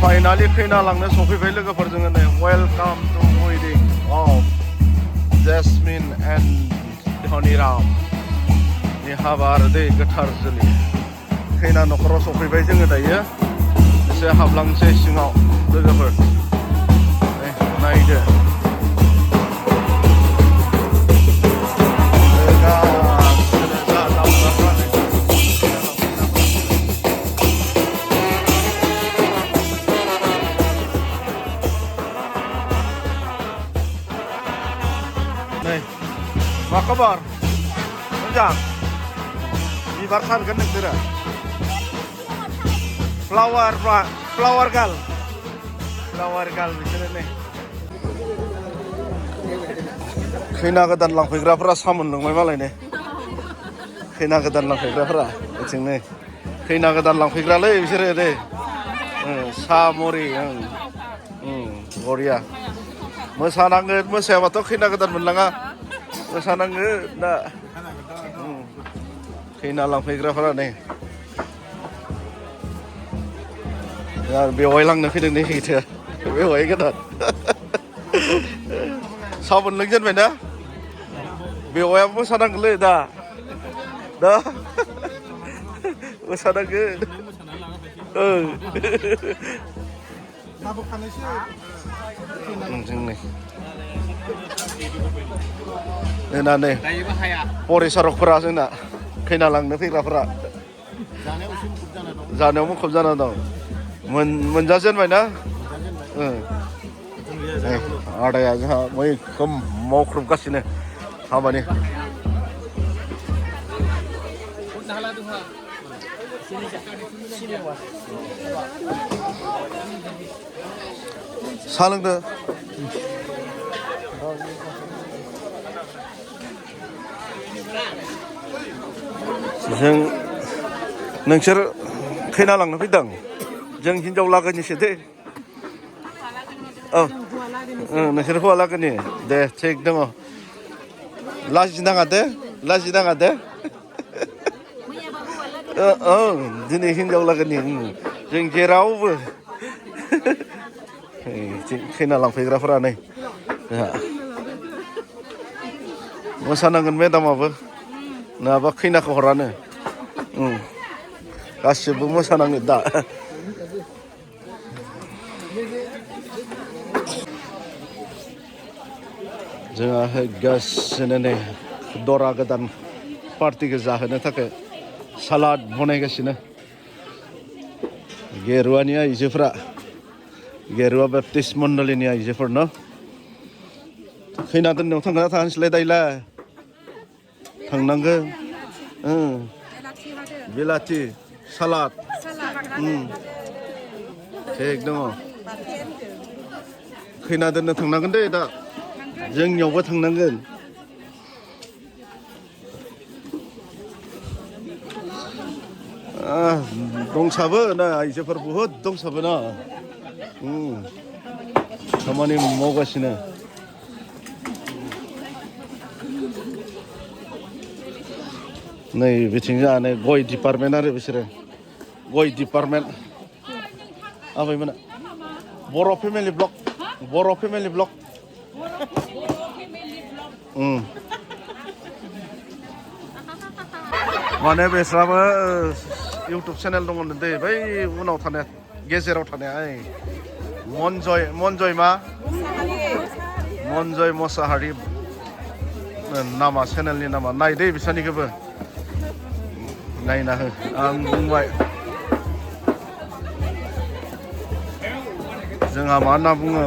Finally खैना लांनो सफैबाय लोगोफोर जोङो नै welcome to wedding of Jasmine and Dhaniram नि हाबा आरो दै गोथार जुलि खैना न'खराव सफैबाय जोङो दायो एसे हाबलांसै सिङाव लोगोफोर नायदो मा खबर मोजां बिबार खानगोन नोंसोरो फ्लावार गार्ल बिसोरो नै खैना गोदान लांफैग्राफोरा सा मोनलोंबाय मालाय ने खैना गोदान लांफैग्राफोरा बिथिं नै खैना गोदान लांफैग्रालै बिसोरो दे सा मुरि बरिया मोसानांगोन मोसायाबाथ' खैना गोदान मोनलाङा मोसानांगोन दा खैना लांफैग्राफोरा नै बेवहाय लांनो फैदों नै हैथो बेवहाय गोदान सा मोनलोंजेनबाय ना बेवहायबो मोसानांगोनलै दा मोसानांगोन जोंना नै परिसारकफोरा जोंना खैना लांनो फैग्राफोरा जानायाव मुखुब जाना दं मोनजाजेनबाय ना आदाया जोंहा मैखोम मावख्रुबगासिनो हाबानि साहा लोंदो जों नोंसोर खैना लांनो फैदों जों हिनजाव लागोनिसो दे औ नोंसोर हौवा लागोनि दे थिग दङ लाजिनाङा दे दिनै हिनजाव लागोनि जों जेरावबो खैना लांफैग्राफोरा नै जोंहा मोसानांगोन मेदामाबो नङाबा खैनाखौ हरानो गासिबो मोसानांगोन दा जोंहा होगासिनो नै दरा गोदान पार्टिखौ जाहोनो थाखाय सालाद बनायगासिनो गेरुवानि आइजोफोरा गेरुवा बेप्टिस्ट मण्डलिनि आइजोफोर न खैना दोननायाव थांना थानोसैलाय दायला थांनांगौ बिलाथि सालाद थिग दङ खैना दोननो थांनांगोन दे दा जोंनियावबो थांनांगोन दंसाबो ना आइजोफोर बुहुद दंसाबो ना खामानि मावगासिनो नै बिथिं जानानै गय डिपार्टमेन्ट आरो बिसोरो गय डिपार्टमेन्ट आबैमोना बर' फेमिलि ब्लक माने बेस्राबो इउटुब चेनेल दङ दै बै उनाव थानाया गेजेराव थानाया मनजय मोसाहारि नामा चेनेलनि नामा नायदै बिसानिखौबो नायना हो आं बुंबाय जोंहा मा होनना बुङो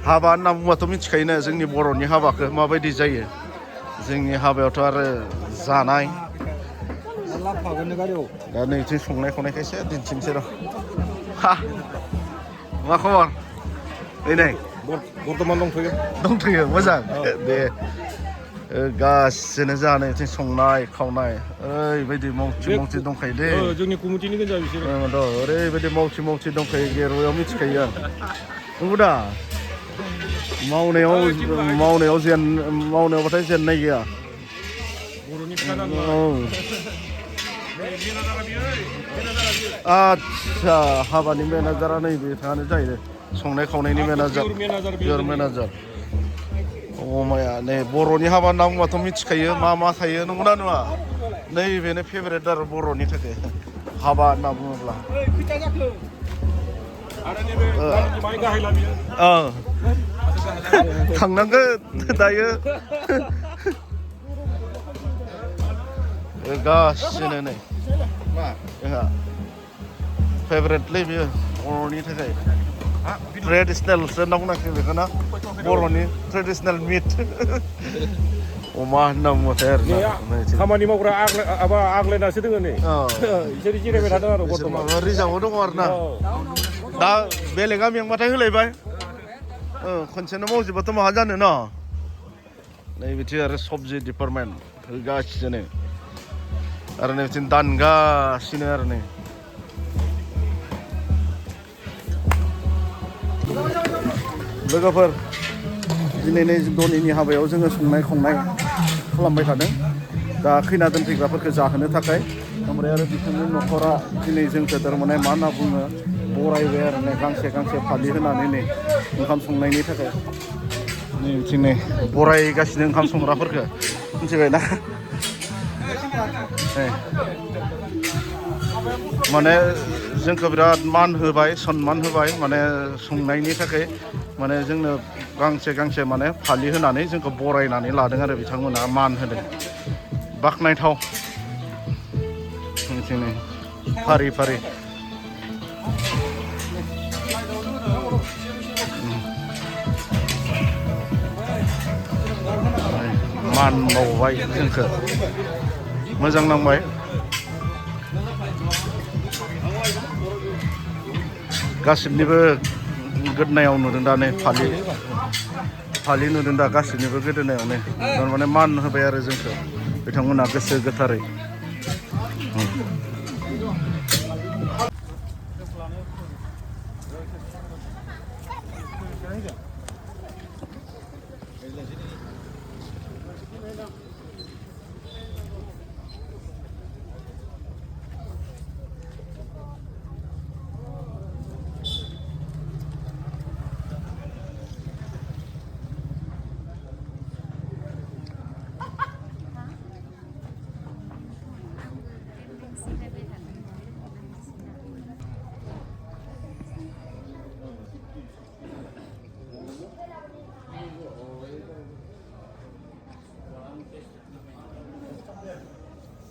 हाबा होनना बुंबाथ' मिथिखायोना जोंनि बर'नि हाबाखौ माबायदि जायो जोंनि हाबायावथ' आरो जानाय दा नैथिं संनाय खावनायखायसो दिन्थिनोसै र' मा खबर नै बर्थमान दंथ'यो मोजां दे गासिनो जानाय बिथिं संनाय खावनाय ओरैबायदि मावथि दंखायो दे जोंनि कमिटिनि गोजा बिसोरो ओरैबायदि मावथि दंखायो गेरुवायाव मिथिखायो आं नंगौ दा मावनायावबाथाय जेननाय गैया आदसा हाबानि मेनेजारा नैबे थाङानो जाहैदों संनाय खावनायनि मेनेजार पियर मेनेजार अमाया नै बर'नि हाबा होनना बुंबाथ' मिथिखायो मा मा थायो नंगौना नङा नैबेनो फेभरेट आरो बर'नि थाखाय हाबा होनना बुङोब्ला थांनांगोन दायो गासिनो नै जोंहा फेभरेटलै बेयो बर'नि थाखाय ट्रेडिसनेलसो होनना बुंनांसिगोन बेखौ ना बर'नि ट्रेडिसनेल मिट अमा होनना बुंबाथाय आरो खामानि मावग्रा आग्लायनासो दोङो नै बिसोर जिरायबाय थादों आरो बर्थमान रिजार्भआव दङ आरो ना दा बेलेगा मेंबाथाय होलायबाय खनसेनो मावजोबबाथ' माहा जानो न नै बिथिं आरो सबजि डिपार्टमेन्ट होगासिनो आरो नै बिथिं दानगासिनो आरो नै लोगोफोर दिनैनि दनिनि हाबायाव जोङो संनाय खावनाय खालामबाय थादों दा खैना दोनफैग्राफोरखौ जाहोनो थाखाय ओमफ्राय आरो बिथांनि न'खरा दिनै जोंखौ थारमाने मा होनना बुङो बरायबाय आरो नै गांसे गांसे फालि होनानै नै ओंखाम संनायनि थाखाय नै बिथिं नै बरायगासिनो ओंखाम संग्राफोरखौ मिथिबायना माने जोंखौ बिराद मान होबाय सन्मान होबाय माने संनायनि थाखाय माने जोंनो गांसे गांसे माने फालि होनानै जोंखौ बरायनानै लादों आरो बिथांमोना मान होदों बाख्नायथाव जोंनि फारि फारि मान बावबाय जोंखौ मोजां नांबाय गासिबनिबो गोदोनायाव नुदों दा नै फालि नुदों दा गासिबनिबो गोदोनायावनो थारमाने मान होबाय आरो जोंखौ बिथांमोना गोसो गोथारै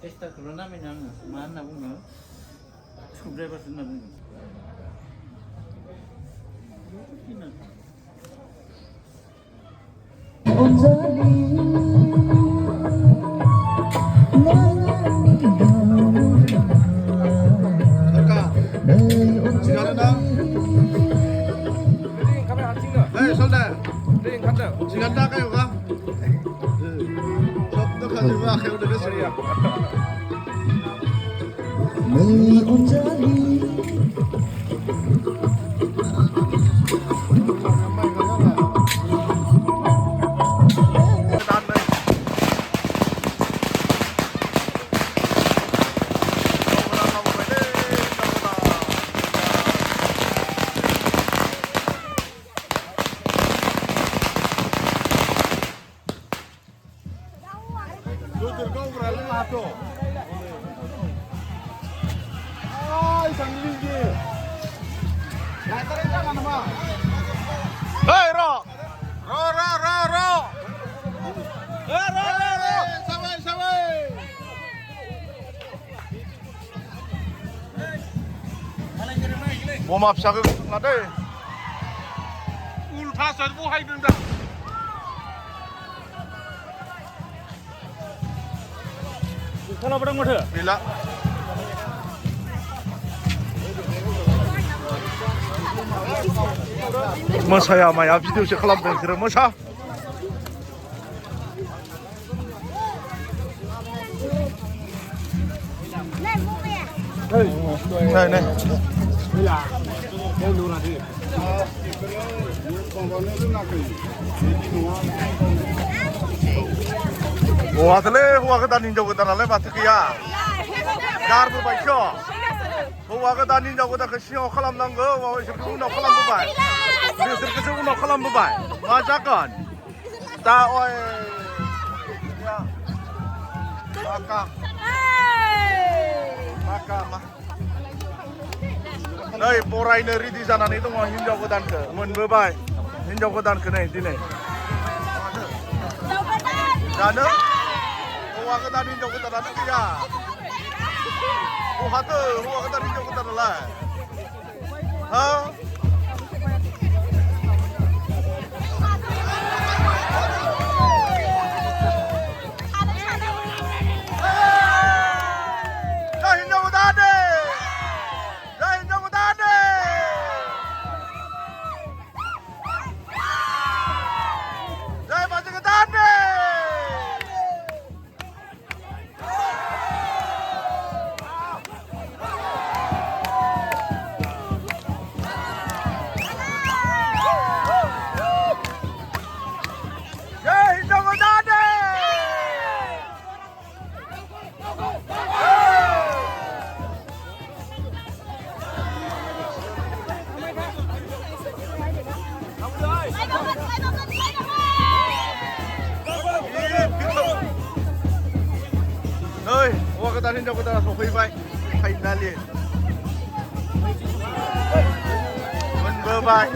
Esta corona me llama, mana uno, screwdriver na uno. Siganda kayo ka? Sobdo ka di ba kayo na siya? Hei, Ro! Bom apsa ke lade. Ulta serbu hai denda. Kalau pedang mode. Bila. Masaya maya video sih kelam bengkir masa. Này. Wah, tele, wah kita ninjau kita nalai mati kia. Gar berbaik हौवा गोदान हिनजाव गोदानखौ सिगाङाव खालामनांगौ बिसोरखौ उनाव खालामबोबाय बिसोरखौसो उनाव खालामबोबाय मा जागोन दा अय माका नै बरायनो रेडि जानानै दङ हिनजाव गोदानखौ मोनबोबाय हिनजाव गोदानखौ नै दिनै जानो हौवा गोदान हिनजाव गोदानानो गैया बहाथो हौवा गोदान हिनजाव गोदानालाय हा hौवा गोदान हिनजाव गोदाना सफैबाय फाइनालि मोनबोबाय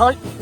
はい。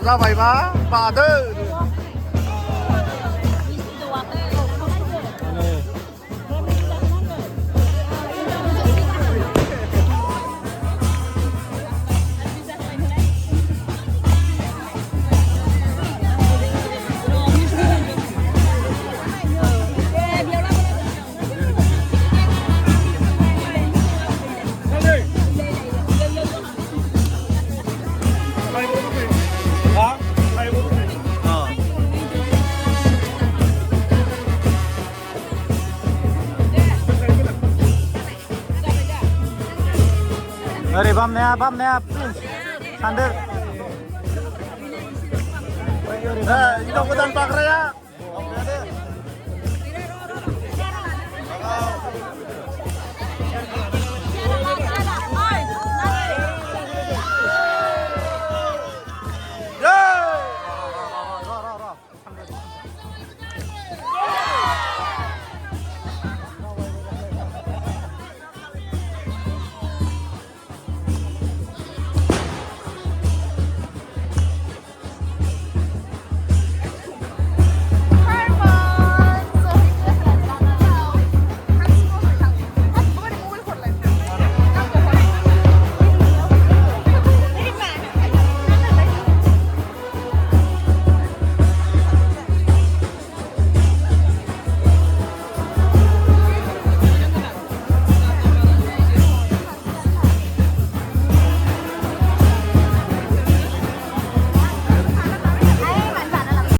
जाबायबा बादो Dari bamnya, Sander. Hidup godan Pak Raya.